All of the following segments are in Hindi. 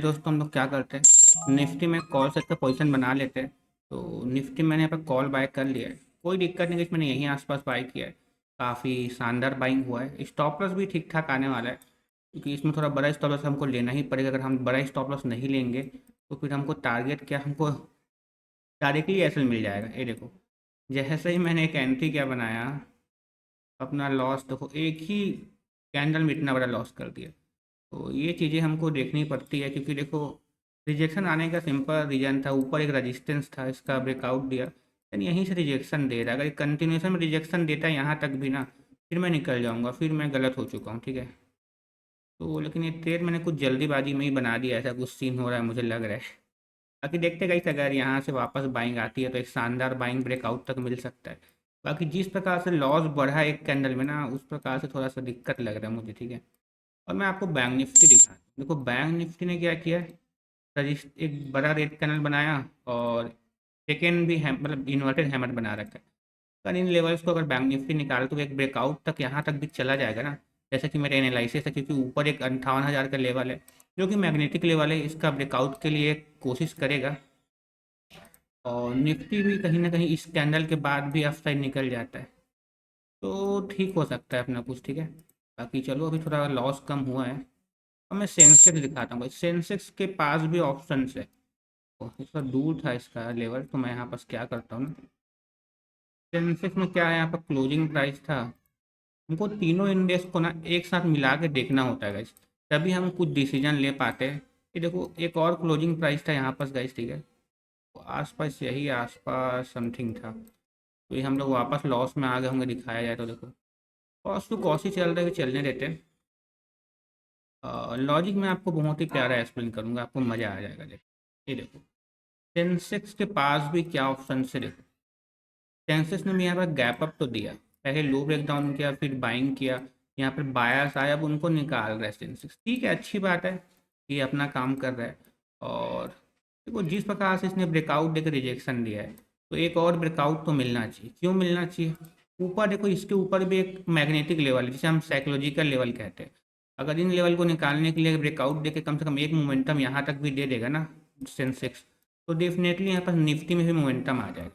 दोस्तों हम लोग क्या करते हैं, निफ्टी में कॉल सेट का पोजीशन बना लेते हैं। तो निफ्टी मैंने यहाँ पर कॉल बाय कर लिया है, कोई दिक्कत नहीं कि मैंने यहीं आसपास बाय किया है। काफ़ी शानदार बाइंग हुआ है, स्टॉप लॉस भी ठीक ठाक आने वाला है क्योंकि इसमें थोड़ा बड़ा स्टॉप लॉस हमको लेना ही पड़ेगा। अगर हम बड़ा स्टॉप लॉस नहीं लेंगे तो फिर हमको टारगेट क्या, हमको डायरेक्टली एसएल मिल जाएगा। ये देखो, जैसे ही मैंने एक एंट्री क्या बनाया, अपना लॉस देखो, एक ही कैंडल में इतना बड़ा लॉस कर दिया। तो ये चीज़ें हमको देखनी पड़ती है क्योंकि देखो, रिजेक्शन आने का सिंपल रीजन था, ऊपर एक रेजिस्टेंस था, इसका ब्रेकआउट दिया, यानी यहीं से रिजेक्शन दे रहा है। अगर कंटिन्यूशन में रिजेक्शन देता है यहाँ तक भी ना, फिर मैं निकल जाऊँगा, फिर मैं गलत हो चुका हूँ, ठीक है। तो लेकिन ये ट्रेड मैंने कुछ जल्दीबाजी में ही बना दिया, ऐसा कुछ सीन हो रहा है मुझे लग रहा है। बाकी देखते गई, अगर यहाँ से वापस बाइंग आती है तो एक शानदार बाइंग ब्रेकआउट तक मिल सकता है। बाकी जिस प्रकार से लॉस बढ़ा एक कैंडल में ना, उस प्रकार से थोड़ा सा दिक्कत लग रहा है मुझे, ठीक है। और मैं आपको बैंक निफ्टी दिखा, देखो बैंक निफ्टी ने क्या किया है, एक बड़ा रेड कैंडल बनाया और सेकेंड भी मतलब इन्वर्टेड हैमर बना रखा है। पर इन लेवल्स को अगर बैंक निफ्टी निकाले तो एक ब्रेकआउट तक यहाँ तक भी चला जाएगा ना, जैसे कि मेरे एनालिसिस है, क्योंकि ऊपर एक 58,000 का लेवल है जो कि मैग्नेटिक लेवल है, इसका ब्रेकआउट के लिए कोशिश करेगा। और निफ्टी भी कहीं ना कहीं इस कैंडल के बाद भी अपसाइड निकल जाता है तो ठीक हो सकता है अपना कुछ, ठीक है। बाकी चलो, अभी थोड़ा लॉस कम हुआ है। अब मैं सेंसेक्स दिखाता हूँ भाई, सेंसेक्स के पास भी ऑप्शन है। इसका दूर था इसका लेवल, तो मैं यहाँ पास क्या करता हूँ ना, सेंसेक्स में क्या है, यहाँ पर क्लोजिंग प्राइस था। हमको तीनों इंडेक्स को ना एक साथ मिला के देखना होता है गाइस, तभी हम कुछ डिसीजन ले पाते हैं। ये देखो, एक और क्लोजिंग प्राइस था यहाँ पास गाइस, ठीक है। तो आसपास यही आसपास समथिंग था, तो ये हम लोग वापस लॉस में आ गए होंगे दिखाया जाए तो। देखो, कॉस्ट टू कॉस्ट ही चल रहा है, चलने देते हैं। लॉजिक में आपको बहुत ही प्यारा एक्सप्लेन करूंगा, आपको मज़ा आ जाएगा। देखो, ये देखो, सेंसेक्स के पास भी क्या ऑप्शन से, देखो सेंसेक्स ने भी यहाँ पर गैप अप तो दिया, पहले लो ब्रेक डाउन किया, फिर बाइंग किया, यहाँ पर बायर्स आया, अब उनको निकाल रहा है सेंसेक्स, ठीक है, अच्छी बात है, ये अपना काम कर रहा है। और देखो, जिस प्रकार से इसने ब्रेकआउट देकर रिजेक्शन दिया है, तो एक और ब्रेकआउट तो मिलना चाहिए। क्यों मिलना चाहिए? ऊपर देखो, इसके ऊपर भी एक मैग्नेटिक लेवल है जिसे हम साइकोलॉजिकल लेवल कहते हैं। अगर इन लेवल को निकालने के लिए ब्रेकआउट देके कम से कम एक मोमेंटम यहाँ तक भी दे देगा ना सेंसेक्स, तो डेफिनेटली यहाँ पर निफ्टी में भी मोमेंटम आ जाएगा।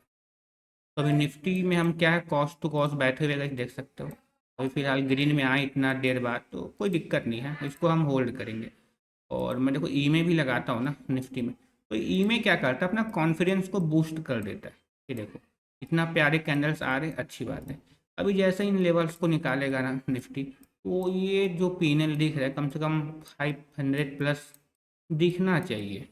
तो अभी निफ्टी में हम क्या है, कॉस्ट टू कॉस्ट बैठे हुए देख सकते हो। अभी फिलहाल ग्रीन में आए इतना देर बाद, तो कोई दिक्कत नहीं है, इसको हम होल्ड करेंगे। और मैं देखो ई में भी लगाता हूँ ना निफ्टी में, तो ई में क्या करता है, अपना कॉन्फिडेंस को बूस्ट कर देता है। ये देखो, इतना प्यारे कैंडल्स आ रहे, अच्छी बात है। अभी जैसे इन लेवल्स को निकालेगा ना निफ्टी, तो ये जो पीएनएल दिख रहा है कम से कम 500 प्लस दिखना चाहिए।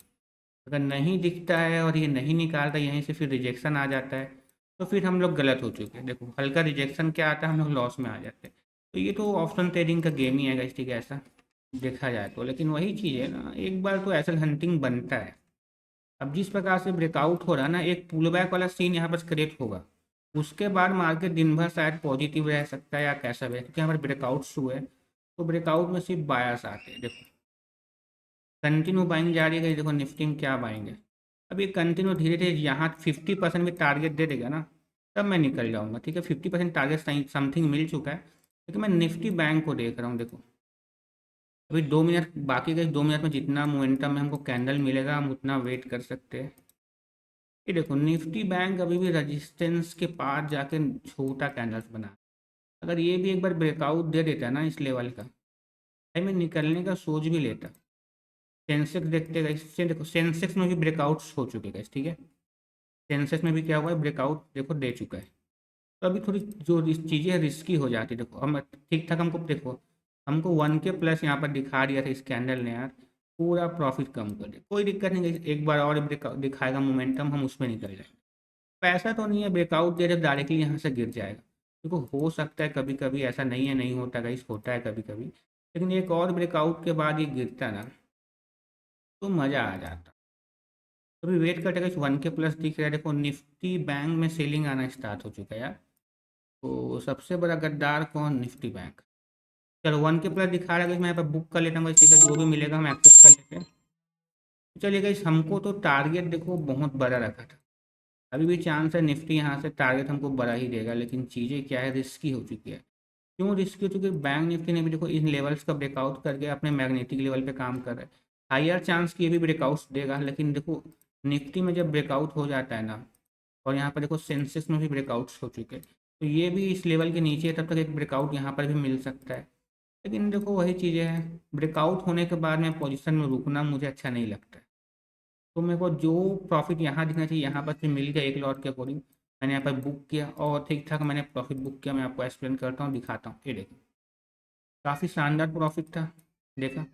अगर नहीं दिखता है और ये नहीं निकालता, यहीं से फिर रिजेक्शन आ जाता है, तो फिर हम लोग गलत हो चुके हैं। देखो, हल्का रिजेक्शन क्या आता है, हम लोग लॉस में आ जाते हैं। तो ये तो ऑप्शन ट्रेडिंग का गेम ही है गाइस, ठीक है, ऐसा देखा जाए तो। लेकिन वही चीज़ है ना, एक बार तो एसल हंटिंग बनता है। अब जिस प्रकार से ब्रेकआउट हो रहा है ना, एक पुल बैक वाला सीन यहाँ पर क्रिएट होगा, उसके बाद मार्केट दिन भर शायद पॉजिटिव रह सकता है या कैसा भी है, क्योंकि यहाँ पर ब्रेकआउट्स हुए हैं। तो ब्रेकआउट में सिर्फ बायर्स आते हैं। देखो, कंटिन्यू बाइंग जारी है, देखो निफ्टी में क्या बाइंग है। अब ये कंटिन्यू धीरे धीरे यहाँ 50% भी टारगेट दे देगा ना, तब मैं निकल जाऊंगा, ठीक है। 50% टारगेट समथिंग मिल चुका है, लेकिन मैं निफ्टी बैंक को देख रहा हूँ। देखो, अभी 2 मिनट बाकी गए, 2 मिनट में जितना मोमेंटम में हमको कैंडल मिलेगा हम उतना वेट कर सकते हैं। ये देखो, निफ्टी बैंक अभी भी रजिस्टेंस के पास जाके छोटा कैंडल्स बना, अगर ये भी एक बार ब्रेकआउट दे देता है ना इस लेवल का, भाई मैं निकलने का सोच भी लेता। सेंसेक्स देखते गए, इससे देखो सेंसेक्स में भी ब्रेकआउट्स हो चुके हैं, ठीक है। सेंसेक्स में भी क्या हुआ है, ब्रेकआउट देखो दे चुका है। तो अभी थोड़ी जो चीज़ें रिस्की हो जाती है। देखो, हम ठीक ठाक, हमको देखो, हमको 1K+ यहाँ पर दिखा दिया था इस कैंडल ने यार, पूरा प्रॉफिट कम कर दिया। कोई दिक्कत नहीं, एक बार और दिखाएगा मोमेंटम, हम उसमें निकल जाएंगे। पैसा तो नहीं है, ब्रेकआउट दे जब डायरेक्टली यहाँ से गिर जाएगा। देखो, हो सकता है कभी कभी, ऐसा नहीं है नहीं होता गाइस, होता है कभी कभी, लेकिन एक और ब्रेकआउट के बाद ये गिरता ना, तो मज़ा आ जाता। तो अभी वेट करते हैं, 1K+ दिख रहा है। देखो, निफ्टी बैंक में सेलिंग आना स्टार्ट हो चुका है यार। तो सबसे बड़ा गद्दार कौन? Nifty bank. चलो, 1K+ दिखा रहा है, मैं यहाँ पर बुक कर लेता हूँ, इसी का जो भी मिलेगा हम एक्सेप्ट कर लेते हैं। तो चलिए गाइस, हमको तो टारगेट देखो बहुत बड़ा रखा था, अभी भी चांस है निफ्टी यहाँ से टारगेट हमको बड़ा ही देगा, लेकिन चीज़ें क्या है, रिस्की हो चुकी है। क्यों रिस्की हो चुकी है? बैंक निफ्टी ने भी देखो इन लेवल्स का ब्रेकआउट करके अपने मैग्नेटिक लेवल पे काम कर रहा है। हायर चांस कि ये भी ब्रेकआउट्स देगा, लेकिन देखो निफ्टी में जब ब्रेकआउट हो जाता है ना, और यहाँ पर देखो सेंसेक्स में भी ब्रेकआउट्स हो चुके हैं, तो ये भी इस लेवल के नीचे है, तब तक एक ब्रेकआउट यहाँ पर भी मिल सकता है। लेकिन देखो वही चीज़ें हैं, ब्रेकआउट होने के बाद में पोजीशन में रुकना मुझे अच्छा नहीं लगता है। तो मेरे को जो प्रॉफिट यहाँ दिखना चाहिए यहाँ पर फिर मिल गया एक लॉट के अकॉर्डिंग, मैंने यहाँ पर बुक किया और ठीक ठाक मैंने प्रॉफिट बुक किया। मैं आपको एक्सप्लेन करता हूँ, दिखाता हूँ। ये देखो काफ़ी शानदार प्रॉफिट था, देखा।